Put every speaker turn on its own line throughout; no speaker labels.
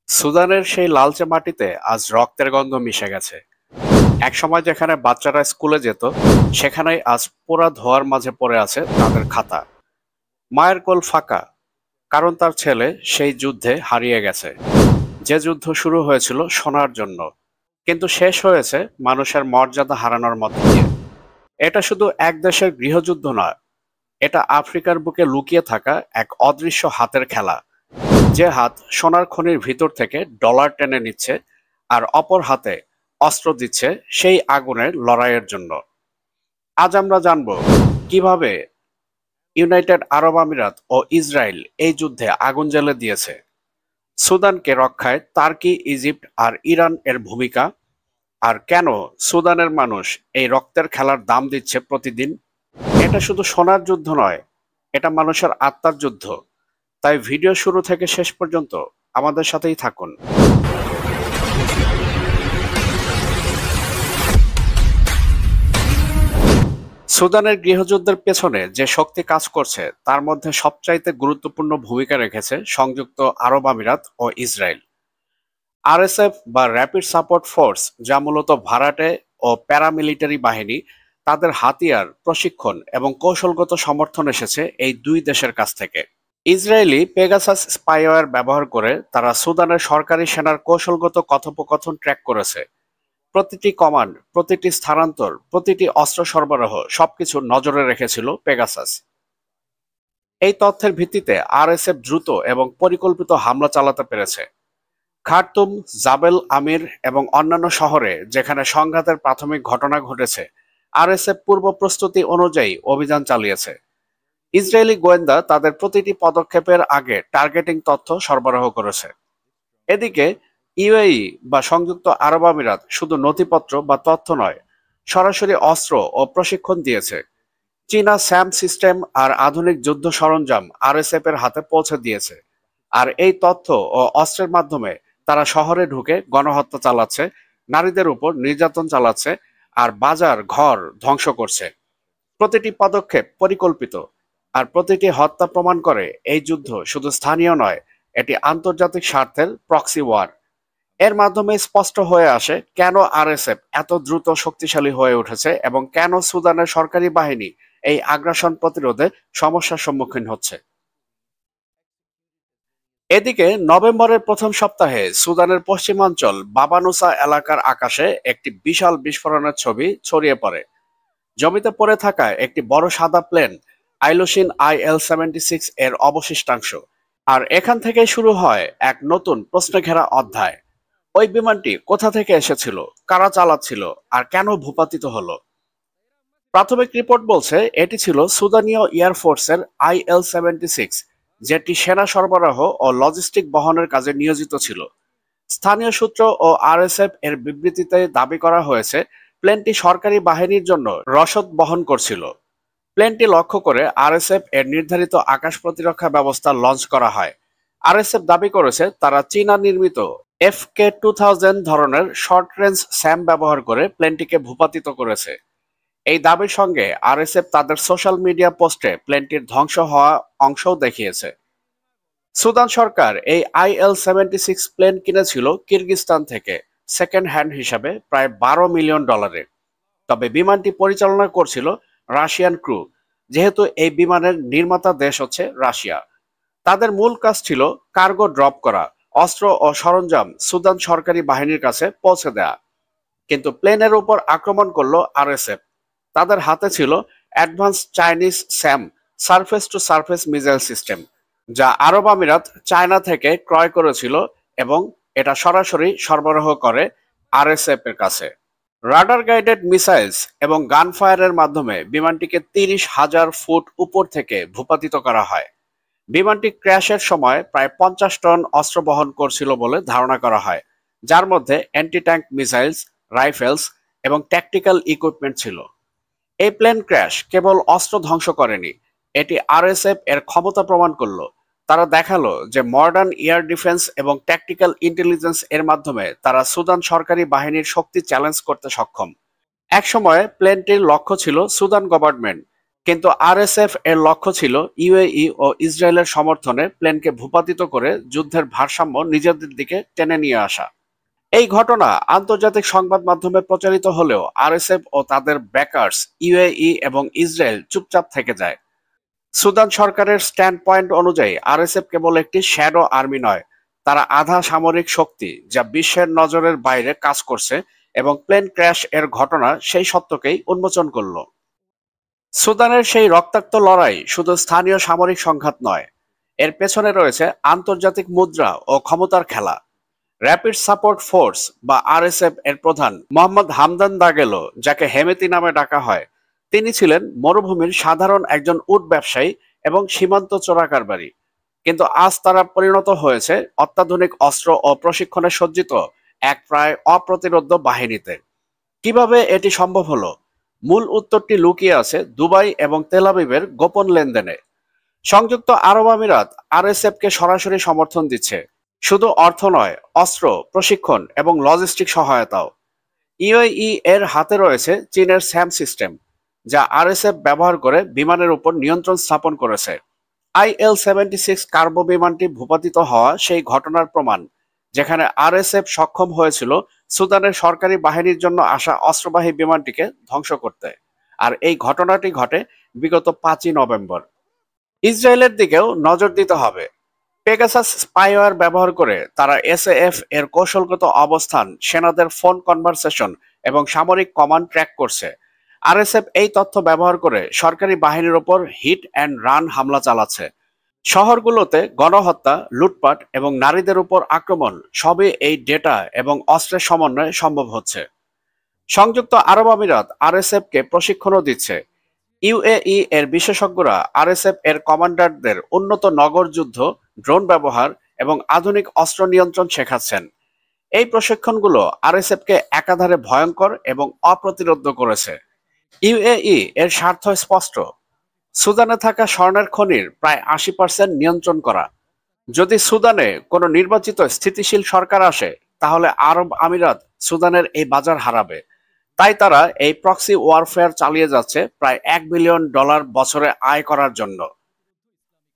সুদানের সেই লালচে মাটিতে আজ রক্তের গন্ধ মিশে গেছে। একসময় যেখানে বাচ্চারা স্কুলে যেত, সেখানেই আজ পোড়া ধোঁয়ার মাঝে পড়ে আছে তাদের খাতা। মায়ের কোল ফাঁকা, কারণ তার ছেলে সেই যুদ্ধে হারিয়ে গেছে। যে যুদ্ধ শুরু হয়েছিল সোনার জন্য, কিন্তু শেষ হয়েছে মানুষের মর্যাদা হারানোর মধ্য দিয়ে। এটা শুধু এক দেশের গৃহযুদ্ধ নয়, এটা আফ্রিকার বুকে লুকিয়ে থাকা এক অদৃশ্য হাতের খেলা। যে হাত সোনার খনির ভিতর থেকে ডলার টেনে নিচ্ছে, আর অপর হাতে অস্ত্র দিচ্ছে সেই আগুনের লড়াইয়ের জন্য। আজ আমরা জানব কিভাবে ইউনাইটেড আরব আমিরাত ও ইসরায়েল এই যুদ্ধে আগুন জ্বেলে দিয়েছে, সুদানকে রক্ষায় তার্কি, ইজিপ্ট আর ইরান এর ভূমিকা, আর কেন সুদানের মানুষ এই রক্তের খেলার দাম দিচ্ছে প্রতিদিন। এটা শুধু সোনার যুদ্ধ নয়, এটা মানুষের আত্মার যুদ্ধ। তাই ভিডিও শুরু থেকে শেষ পর্যন্ত আমাদের সাথেই থাকুন। সুদানের গৃহযুদ্ধের পেছনে যে শক্তি কাজ করছে, তার মধ্যে সবচাইতে গুরুত্বপূর্ণ ভূমিকা রেখেছে সংযুক্ত আরব আমিরাত ও ইসরায়েল। আরএসএফ বা র্যাপিড সাপোর্ট ফোর্স, যা মূলত ভাড়াটে ও প্যারামিলিটারি বাহিনী, তাদের হাতিয়ার, প্রশিক্ষণ এবং কৌশলগত সমর্থন এসেছে এই দুই দেশের কাছ থেকে। ইসরায়েলি পেগাসাস স্পাইওয়্যার ব্যবহার করে তারা সুদানের সরকারি সেনার কৌশলগত কথোপকথন ট্র্যাক করেছে। প্রতিটি কমান্ড, প্রতিটি স্থানান্তর, প্রতিটি অস্ত্র সরবরাহ সবকিছু নজরে রেখেছিল পেগাসাস। এই তথ্যের ভিত্তিতে আরএসএফ দ্রুত এবং পরিকল্পিত হামলা চালাতে পেরেছে। খার্তুম, জাবেল আমির এবং অন্যান্য শহরে যেখানে সংঘাতের প্রাথমিক ঘটনা ঘটেছে, আরএসএফ পূর্ব প্রস্তুতি অনুযায়ী অভিযান চালিয়েছে। ইসরায়েলি গোয়েন্দা তাদের প্রতিটি পদক্ষেপের আগে টার্গেটিং তথ্য সরবরাহ করেছে। এদিকে ইউএই বা সংযুক্ত আরব আমিরাত শুধু নথিপত্র বা তথ্য নয়, সরাসরি অস্ত্র ও প্রশিক্ষণ দিয়েছে। চীনা স্যাম সিস্টেম আর আধুনিক যুদ্ধ সরঞ্জাম আরএসএফ এর হাতে পৌঁছে দিয়েছে। আর এই তথ্য ও অস্ত্রের মাধ্যমে তারা শহরে ঢুকে গণহত্যা চালাচ্ছে, নারীদের উপর নির্যাতন চালাচ্ছে, আর বাজার ঘর ধ্বংস করছে। প্রতিটি পদক্ষেপ পরিকল্পিত, আর প্রতিটি হত্যা প্রমাণ করে এই যুদ্ধ শুধু স্থানীয় নয়, এটি আন্তর্জাতিক স্বার্থের প্রক্সি ওয়ার। এর মাধ্যমে স্পষ্ট হয়ে আসে কেন আরএসএফ এত দ্রুত শক্তিশালী হয়ে উঠেছে এবং কেন সুদানের সরকারি বাহিনী এই আগ্রাসন প্রতিরোধে সমস্যার সম্মুখীন হচ্ছে। এদিকে নভেম্বরের প্রথম সপ্তাহে সুদানের পশ্চিমাঞ্চল বাবানুসা এলাকার আকাশে একটি বিশাল বিস্ফোরণের ছবি ছড়িয়ে পড়ে। জমিতে পড়ে থাকা একটি বড় সাদা প্লেন, আইলোসিন IL-76 এর অবশিষ্টাংশ। আর এখান থেকে শুরু হয় এক নতুন প্রশ্নে ঘেরা অধ্যায়। ওই বিমানটি কোথা থেকে এসেছিল, কারা চালাচ্ছিল, আর কেন ভূপাতিত হলো? প্রাথমিক রিপোর্ট বলছে এটি ছিল সুদানীয় এয়ারফোর্সের IL-76, যেটি সেনা সরবরাহ ও লজিস্টিক বহনের কাজে নিয়োজিত ছিল। স্থানীয় সূত্র ও আরএসএফ এর বিবৃতিতে দাবি করা হয়েছে প্লেনটি সরকারি বাহিনীর জন্য রসদ বহন করছিল। প্লেনটি লক্ষ্য করে আরএসএফ এর নির্ধারিত আকাশ প্রতিরক্ষা ব্যবস্থা লঞ্চ করা হয়। আরএসএফ দাবি করেছে তারা চীনা নির্মিত FK-2000 ধরনের শর্ট রেঞ্জ স্যাম ব্যবহার করে প্লেনটিকে ভূপাতিত করেছে। এই দাবির সঙ্গে আরএসএফ তাদের সোশ্যাল মিডিয়া পোস্টে প্লেনটির ধ্বংস হওয়া অংশও দেখিয়েছে। সুদান সরকার এই IL-76 প্লেন কিনেছিল কিরগিজস্তান থেকে সেকেন্ড হ্যান্ড হিসাবে প্রায় $12 মিলিয়ন। তবে বিমানটি পরিচালনা করছিল রাশিয়ান ক্রু, যেহেতু এই বিমানের নির্মাতা দেশ হচ্ছে রাশিয়া। তাদের মূল কাজ ছিল কার্গো ড্রপ করা, অস্ত্র ও সরঞ্জাম সুদান সরকারি বাহিনীর কাছে পৌঁছে দেয়া। কিন্তু প্লেনের উপর আক্রমণ করলো আরএসএফ। তাদের হাতে ছিল advance Chinese Sam surface two surface missile system, যা আরব আমিরাত চায়না থেকে ক্রয় করেছিল এবং এটা সরাসরি সরবরাহ করে আরএসএফ এর কাছে। রাডার গাইডেড মিসাইলস এবং গান ফায়ারের মাধ্যমে বিমানটিকে 30,000 ফুট উপর থেকে ভূপাতিত করা হয়। বিমানটি ক্র্যাশের সময় প্রায় 50 টন অস্ত্র বহন করছিল বলে ধারণা করা হয়, যার মধ্যে অ্যান্টি ট্যাঙ্ক মিসাইলস, রাইফেলস এবং ট্যাকটিক্যাল ইকুইপমেন্ট ছিল। এই প্লেন ক্র্যাশ কেবল অস্ত্র ধ্বংস করেনি, এটি আরএসএফ এর ক্ষমতা প্রমাণ করলো। তারা দেখালো যে মডার্ন এয়ার ডিফেন্স এবং ট্যাকটিক্যাল ইন্টেলিজেন্স এর মাধ্যমে তারা সুদান সরকারি বাহিনীর শক্তি চ্যালেঞ্জ করতে সক্ষম। একসময় প্লেনটির লক্ষ্য ছিল সুদান গভর্নমেন্ট, কিন্তু আরএসএফ এর লক্ষ্য ছিল ইউএই ও ইসরায়েলের সমর্থনে প্লেনকে ভূপাতিত করে যুদ্ধের ভারসাম্য নিজেদের দিকে টেনে নিয়ে আসা। এই ঘটনা আন্তর্জাতিক সংবাদ মাধ্যমে প্রচারিত হলেও আরএসএফ ও তাদের ব্যাকার্স ইউএই এবং ইসরায়েল চুপচাপ থেকে যায়। সুদান সরকারের স্ট্যান্ড পয়েন্ট অনুযায়ী আরএসএফ কেবল একটি শ্যাডো আর্মি নয়, তারা আধা সামরিক শক্তি যা বিশ্বের নজরের বাইরে কাজ করছে, এবং প্লেন ক্র্যাশ এর ঘটনা সেই সত্যকেই উন্মোচন করল। সুদানের সেই রক্তাক্ত লড়াই শুধু স্থানীয় সামরিক সংঘাত নয়, এর পেছনে রয়েছে আন্তর্জাতিক মুদ্রা ও ক্ষমতার খেলা। র্যাপিড সাপোর্ট ফোর্স বা আরএসএফ এর প্রধান মোহাম্মদ হামদান দাগেলো, যাকে হেমেতি নামে ডাকা হয়, তিনি ছিলেন মরুভূমির সাধারণ একজন উট ব্যবসায়ী এবং সীমান্ত চোরাকারবারি। কিন্তু আজ তারা পরিণত হয়েছে অত্যাধুনিক অস্ত্র ও প্রশিক্ষণে সজ্জিত এক প্রায় অপ্রতিরোধ্য বাহিনীতে। কিভাবে এটি সম্ভব হলো? মূল উত্তরটি লুকিয়ে আছে দুবাই এবং তেল আবিবের গোপন লেনদেনে। সংযুক্ত আরব আমিরাত আরএসএফকে সরাসরি সমর্থন দিচ্ছে, শুধু অর্থ নয়, অস্ত্র, প্রশিক্ষণ এবং লজিস্টিক সহায়তাও। ইউএই এর হাতে রয়েছে চীনের স্যাম সিস্টেম, যা আরএসএফ ব্যবহার করে বিমানের উপর নিয়ন্ত্রণ স্থাপন করেছে। IL-76 কার্গো বিমানটি ভূপাতিত হওয়া সেই ঘটনার প্রমাণ, যেখানে আরএসএফ সক্ষম হয়েছিল সুদানের সরকারি বাহিনীর জন্য আসা অস্ত্রবাহী বিমানটিকে ধ্বংস করতে। আর এই ঘটনাটি ঘটে বিগত 5ই নভেম্বর। ইসরায়েলের দিকেও নজর দিতে হবে। পেগাসাস স্পাইওয়্যার ব্যবহার করে তারা এসএএফ এর কৌশলগত অবস্থান, সেনাদের ফোন কনভারসেশন এবং সামরিক কমান্ড ট্র্যাক করছে। আরএসএফ এই তথ্য ব্যবহার করে সরকারি বাহিনীর ওপর হিট অ্যান্ড রান হামলা চালাচ্ছে। শহরগুলোতে গণহত্যা, লুটপাট এবং নারীদের উপর আক্রমণ সবই এই ডেটা এবং অস্ত্রের সমন্বয়ে সম্ভব হচ্ছে। সংযুক্ত আরব আমিরাত আরএসএফকে প্রশিক্ষণও দিচ্ছে। ইউএই এর বিশেষজ্ঞরা আরএসএফ এর কমান্ডারদের উন্নত নগর যুদ্ধ, ড্রোন ব্যবহার এবং আধুনিক অস্ত্র নিয়ন্ত্রণ শেখাচ্ছেন। এই প্রশিক্ষণগুলো আরএসএফকে একাধারে ভয়ঙ্কর এবং অপ্রতিরোধ্য করেছে। ইউএই এর স্বার্থ স্পষ্ট, সুদানে থাকা স্বর্ণের খনির প্রায় 80% নিয়ন্ত্রণ করা। যদি সুদানে কোনো নির্বাচিত স্থিতিশীল সরকার আসে, তাহলে আরব আমিরাত সুদানের এই বাজার হারাবে। তাই তারা এই প্রক্সি ওয়ারফেয়ার চালিয়ে যাচ্ছে প্রায় $1 বিলিয়ন বছরে আয় করার জন্য।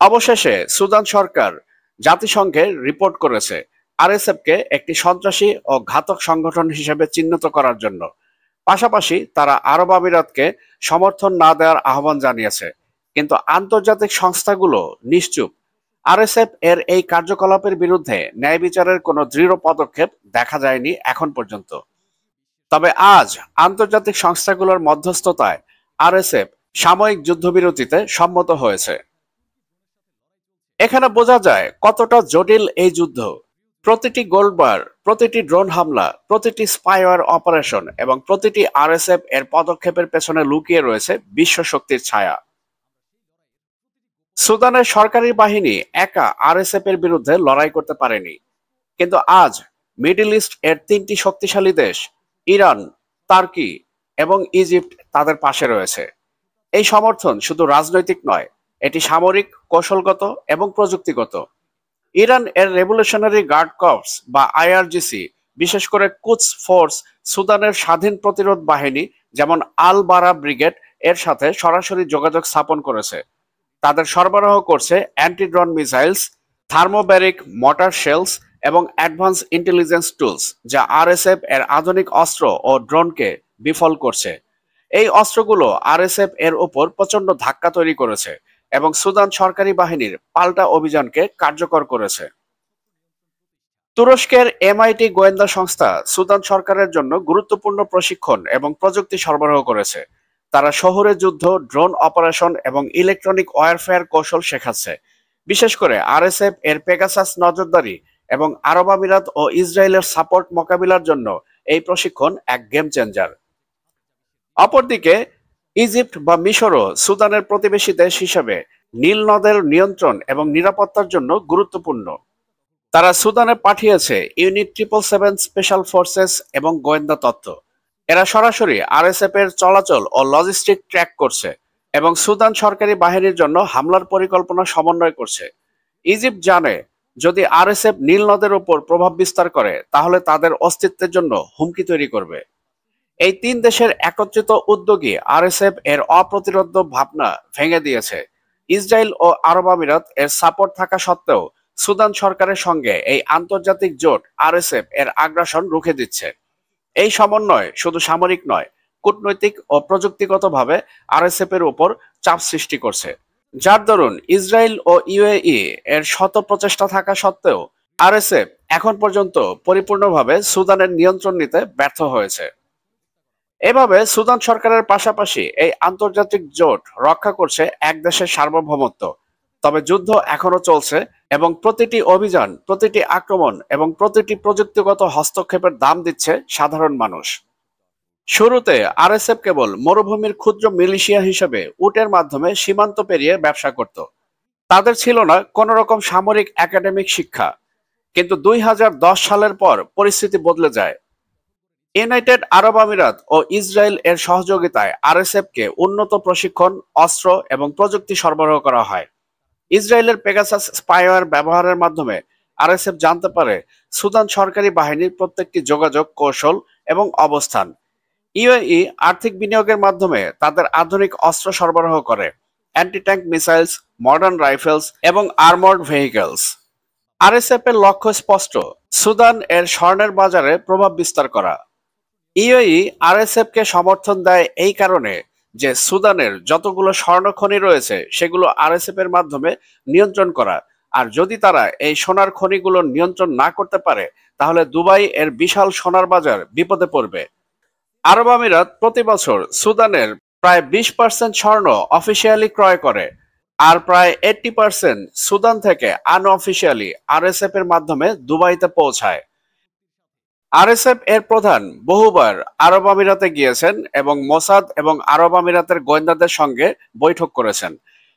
অবশেষে সুদান সরকার জাতিসংঘে রিপোর্ট করেছে আরএসএফকে একটি সন্ত্রাসী ও ঘাতক সংগঠন হিসেবে চিহ্নিত করার জন্য। পাশাপাশি তারা আরব আমিরাতকে সমর্থন না দেওয়ার আহ্বান জানিয়েছে। কিন্তু আন্তর্জাতিক সংস্থাগুলো নিশ্চুপ। আরএসএফ এর এই কার্যকলাপের বিরুদ্ধে ন্যায় বিচারের কোনো দৃঢ় পদক্ষেপ দেখা যায়নি এখন পর্যন্ত। তবে আজ আন্তর্জাতিক সংস্থাগুলোর মধ্যস্থতায় আরএসএফ সাময়িক যুদ্ধবিরতিতে সম্মত হয়েছে। এখানে বোঝা যায় কতটা জটিল এই যুদ্ধ। প্রতিটি গোলবার, প্রতিটি ড্রোন হামলা, প্রতিটি স্পাইওয়্যার অপারেশন এবং প্রতিটি আরএসএফ এর পদক্ষেপের পেছনে লুকিয়ে রয়েছে বিশ্ব শক্তির ছায়া। সুদানের সরকারি বাহিনী একা আরএসএফ এর বিরুদ্ধে লড়াই করতে পারেনি, কিন্তু আজ মিডল ইস্ট এর 3টি শক্তিশালী দেশ ইরান, তুর্কি এবং ইজিপ্ট তাদের পাশে রয়েছে। এই সমর্থন শুধু রাজনৈতিক নয়, এটি সামরিক, কৌশলগত এবং প্রযুক্তিগত। ইরান এর রেভলিউশনারি গার্ড কর্পস বা আইআরজিসি, বিশেষ করে কুদস ফোর্স, সুদানের স্বাধীন প্রতিরোধ বাহিনী যেমন আল বারা ব্রিগেড এর সাথে সরাসরি যোগাযোগ স্থাপন করেছে। তাদের সরবরাহ করছে anti drone missiles, thermobaric mortar shells এবং অ্যাডভান্স ইন্টেলিজেন্স টুলস, যা আরএসএফ এর আধুনিক অস্ত্র ও ড্রোনকে বিফল করছে। এই অস্ত্রগুলো আরএসএফ এর ওপর প্রচন্ড ধাক্কা তৈরি করেছে এবং সুদান সরকারি বাহিনীর পাল্টা অভিযানকে কার্যকর করেছে। তুরস্কের এমআইটি গোয়েন্দা সংস্থা সুদান সরকারের জন্য গুরুত্বপূর্ণ প্রশিক্ষণ এবং প্রযুক্তি সরবরাহ করেছে। তারা শহুরে যুদ্ধ, ড্রোন অপারেশন এবং ইলেকট্রনিক ওয়ারফেয়ার কৌশল শেখাচ্ছে। বিশেষ করে আরএসএফ এর পেগাসাস নজরদারি এবং আরব আমিরাত ও ইসরায়েলের সাপোর্ট মোকাবিলার জন্য এই প্রশিক্ষণ এক গেম চেঞ্জার। অপরদিকে ইজিপ্ট বা মিশরও সুদানের প্রতিবেশী দেশ হিসেবে নীল নদের নিয়ন্ত্রণ এবং নিরাপত্তার জন্য গুরুত্বপূর্ণ। তারা সুদানে পাঠিয়েছে ইউনিট 777 স্পেশাল ফোর্সেস এবং গোয়েন্দা তথ্য। এরা সরাসরি আরএসএফ এর চলাচল ও লজিস্টিক ট্র্যাক করছে এবং সুদান সরকারি বাহিনীর জন্য হামলার পরিকল্পনা সমন্বয় করছে। ইজিপ্ট জানে যদি আরএসএফ নীল নদের উপর প্রভাব বিস্তার করে, তাহলে তাদের অস্তিত্বের জন্য হুমকি তৈরি করবে। এই তিন দেশের একত্রিত উদ্যোগই আরএসএফ এর অপ্রতিরোধ্য ভাবনা ভেঙে দিয়েছে। ইসরায়েল ও আরব আমিরাত এর সাপোর্ট থাকা সত্ত্বেও সুদান সরকারের সঙ্গে এই আন্তর্জাতিক জোট আরএসএফ এর আগ্রাসন রুখে দিচ্ছে। এই সমন্বয় শুধু সামরিক নয়, কূটনৈতিক ও প্রযুক্তিগতভাবে আরএসএফ এর উপর চাপ সৃষ্টি করছে, যার দরুন ইসরায়েল ও ইউএই এর শত প্রচেষ্টা থাকা সত্ত্বেও আরএসএফ এখন পর্যন্ত পরিপূর্ণভাবে সুদানের নিয়ন্ত্রণ নিতে ব্যর্থ হয়েছে। এভাবে সুদান সরকারের পাশাপাশি এই আন্তর্জাতিক জোট রক্ষা করছে এক দেশের সার্বভৌমত্ব। তবে যুদ্ধ এখনো চলছে এবং প্রতিটি অভিযান, প্রতিটি আক্রমণ এবং প্রতিটি প্রযুক্তিগত হস্তক্ষেপের দাম দিচ্ছে সাধারণ মানুষ। শুরুতে আরএসএফ কেবল মরুভূমির ক্ষুদ্র মিলিশিয়া হিসেবে উটের মাধ্যমে সীমান্ত পেরিয়ে ব্যবসা করত। তাদের ছিল না কোনো রকম সামরিক একাডেমিক শিক্ষা। কিন্তু 2010 সালের পর পরিস্থিতি বদলে যায়। ইউনাইটেড আরব আমিরাত ও ইসরায়েল এর সহযোগিতায় আরএসএফ কে উন্নত প্রশিক্ষণ, অস্ত্র এবং প্রযুক্তি সরবরাহ করা হয়। ইসরায়েলের পেগাসাস স্পাইওয়্যার ব্যবহারের মাধ্যমে আরএসএফ জানতে পারে সুদান সরকারি বাহিনীর প্রত্যেকটি যোগাযোগ কৌশল এবং অবস্থান। ইউএই আর্থিক বিনিয়োগের মাধ্যমে তাদের আধুনিক অস্ত্র সরবরাহ করে, anti tank missiles, modern rifles এবং আর্মর্ড ভেহিকলস। আরএসএফ এর লক্ষ্য স্পষ্ট, সুদান এর স্বর্ণের বাজারে প্রভাব বিস্তার করা। ইউএই আরএসএফ কে সমর্থন দেয় এই কারণে যে সুদানের যতগুলো স্বর্ণ খনি রয়েছে সেগুলো আরএসএফ এর মাধ্যমে নিয়ন্ত্রণ করা। আর যদি তারা এই সোনার খনিগুলো নিয়ন্ত্রণ না করতে পারে তাহলে দুবাই এর বিশাল সোনার বাজার বিপদে পড়বে। আরব আমিরাত প্রতি বছর সুদানের প্রায় 20% স্বর্ণ অফিসিয়ালি ক্রয় করে, আর প্রায় 80% সুদান থেকে আনঅফিসিয়ালি আরএসএফ এর মাধ্যমে দুবাইতে পৌঁছায়। আরএসএফ এর প্রধান বহুবার আরব আমিরাতে গিয়েছেন এবং মোসাদ এবং আরব আমিরাতের গোয়েন্দাদের সঙ্গে বৈঠক করেছেন।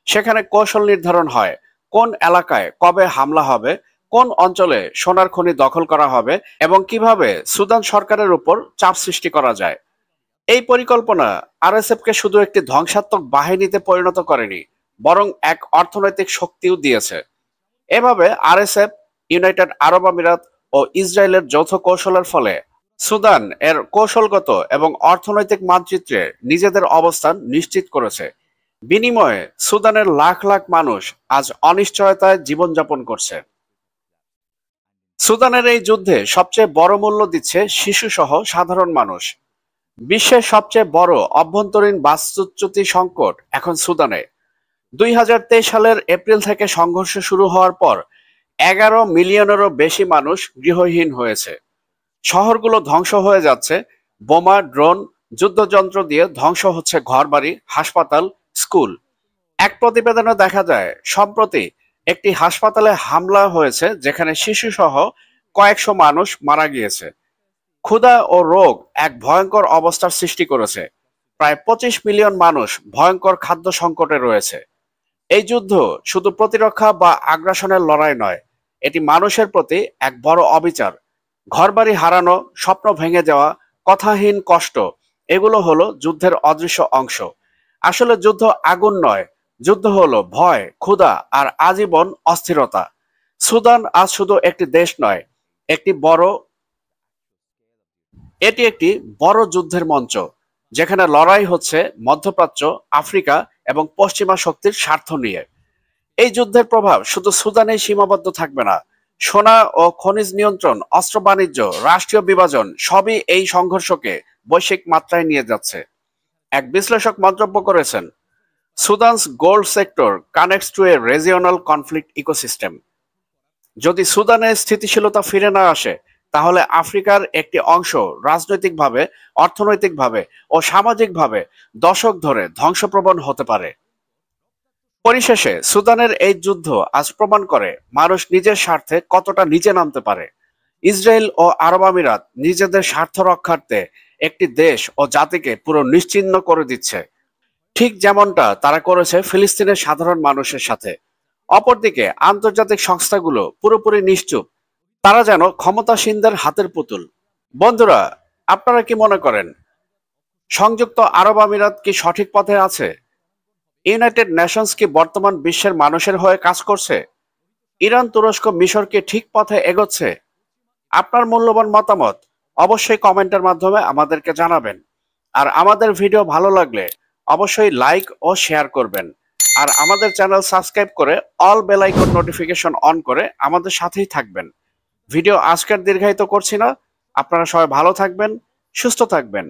সেখানে কৌশল নির্ধারণ হয় কোন এলাকায় কবে হামলা হবে, কোন অঞ্চলে সোনার খনি দখল করা হবে এবং কিভাবে সুদান সরকারের উপর চাপ সৃষ্টি করা যায়। এই পরিকল্পনা আরএসএফ কে শুধু একটি ধ্বংসাত্মক বাহিনীতে পরিণত করেনি, বরং এক অর্থনৈতিক শক্তিও দিয়েছে। এভাবে আরএসএফ, ইউনাইটেড আরব আমিরাত ও ইসরায়েলের যৌথ কৌশলের ফলে সুদান এর কৌশলগত এবং অর্থনৈতিক মানচিত্রে নিজেদের অবস্থান নিশ্চিত করেছে। বিনিময়ে সুদানের লাখ লাখ মানুষ আজ অনিশ্চয়তায় জীবনযাপন করছে। সুদানের এই যুদ্ধে সবচেয়ে বড় মূল্য দিচ্ছে শিশুসহ সাধারণ মানুষ। বিশ্বের সবচেয়ে বড় অভ্যন্তরীণ বাস্তুচ্যুতি সংকট এখন সুদানে। 2023 সালের এপ্রিল থেকে সংঘর্ষ শুরু হওয়ার পর 11 মিলিয়নেরও বেশি মানুষ গৃহহীন হয়েছে। শহরগুলো ধ্বংস হয়ে যাচ্ছে, বোমা, ড্রোন, যুদ্ধযন্ত্র দিয়ে ধ্বংস হচ্ছে ঘরবাড়ি, হাসপাতাল, স্কুল। এক প্রতিবেদনে দেখা যায় সম্প্রতি একটি হাসপাতালে হামলা হয়েছে যেখানে শিশুসহ কয়েকশো মানুষ মারা গিয়েছে। ক্ষুধা ও রোগ এক ভয়ঙ্কর অবস্থার সৃষ্টি করেছে। প্রায় 25 মিলিয়ন মানুষ ভয়ঙ্কর খাদ্য সংকটে রয়েছে। এই যুদ্ধ শুধু প্রতিরক্ষা বা আগ্রাসনের লড়াই নয়, এটি মানুষের প্রতি এক বড় অবিচার। ঘরবাড়ি হারানো, স্বপ্ন ভেঙে যাওয়া, কথাহীন কষ্ট, এগুলো হলো যুদ্ধের অদৃশ্য অংশ। আসলে যুদ্ধ আগুন নয়, যুদ্ধ হলো ভয়, ক্ষুধা আর আজীবন অস্থিরতা। সুদান আজ শুধু একটি দেশ নয়, একটি বড় এটি একটি বড় যুদ্ধের মঞ্চ, যেখানে লড়াই হচ্ছে মধ্যপ্রাচ্য, আফ্রিকা এবং পশ্চিমা শক্তির স্বার্থ নিয়ে। এই যুদ্ধের প্রভাব শুধু সুদানেই সীমাবদ্ধ থাকবে না। সোনা ও খনিজ নিয়ন্ত্রণ, অস্ত্র বাণিজ্য, রাষ্ট্রীয় বিভাজন সবই এই সংঘর্ষকে বৈশ্বিক মাত্রায় নিয়ে যাচ্ছে। এক বিশ্লেষক মন্তব্য করেছেন, Sudan's gold sector connects to a regional conflict ecosystem. যদি সুদানে স্থিতিশীলতা ফিরে না আসে তাহলে আফ্রিকার একটি অংশ রাজনৈতিকভাবে, অর্থনৈতিকভাবে ও সামাজিকভাবে দশক ধরে ধ্বংসপ্রবণ হতে পারে। পরিশেষে সুদানের এই যুদ্ধ আজ প্রমাণ করে মানুষ নিজের স্বার্থে কতটা নিচে নামতে পারে। ইসরায়েল ও আরব আমিরাত নিজেদের স্বার্থ রক্ষার্থে একটি দেশ ও জাতিকে পুরো নিশ্চিহ্ন করে দিচ্ছে, ঠিক যেমনটা তারা করেছে ফিলিস্তিনের সাধারণ মানুষের সাথে। অপরদিকে আন্তর্জাতিক সংস্থাগুলো পুরোপুরি নিশ্চুপ, তারা যেন ক্ষমতাসীনদের হাতের পুতুল। বন্ধুরা, আপনারা কি মনে করেন সংযুক্ত আরব আমিরাত কি সঠিক পথে আছে? ইউনাইটেড নেশনস কি বর্তমান বিশ্বের মানুষের হয়ে কাজ করছে? ইরান, তুরস্ক, মিশর কি ঠিক পথে এগোচ্ছে? আপনার মূল্যবান মতামত অবশ্যই কমেন্টের মাধ্যমে আমাদেরকে জানাবেন। আর আমাদের ভিডিও ভালো লাগলে অবশ্যই লাইক ও শেয়ার করবেন। আর আমাদের চ্যানেল সাবস্ক্রাইব করে all bell icon notification on করে আমাদের সাথেই থাকবেন। ভিডিও আজকের দীর্ঘায়িত করছি না। আপনারা সবাই ভালো থাকবেন, সুস্থ থাকবেন।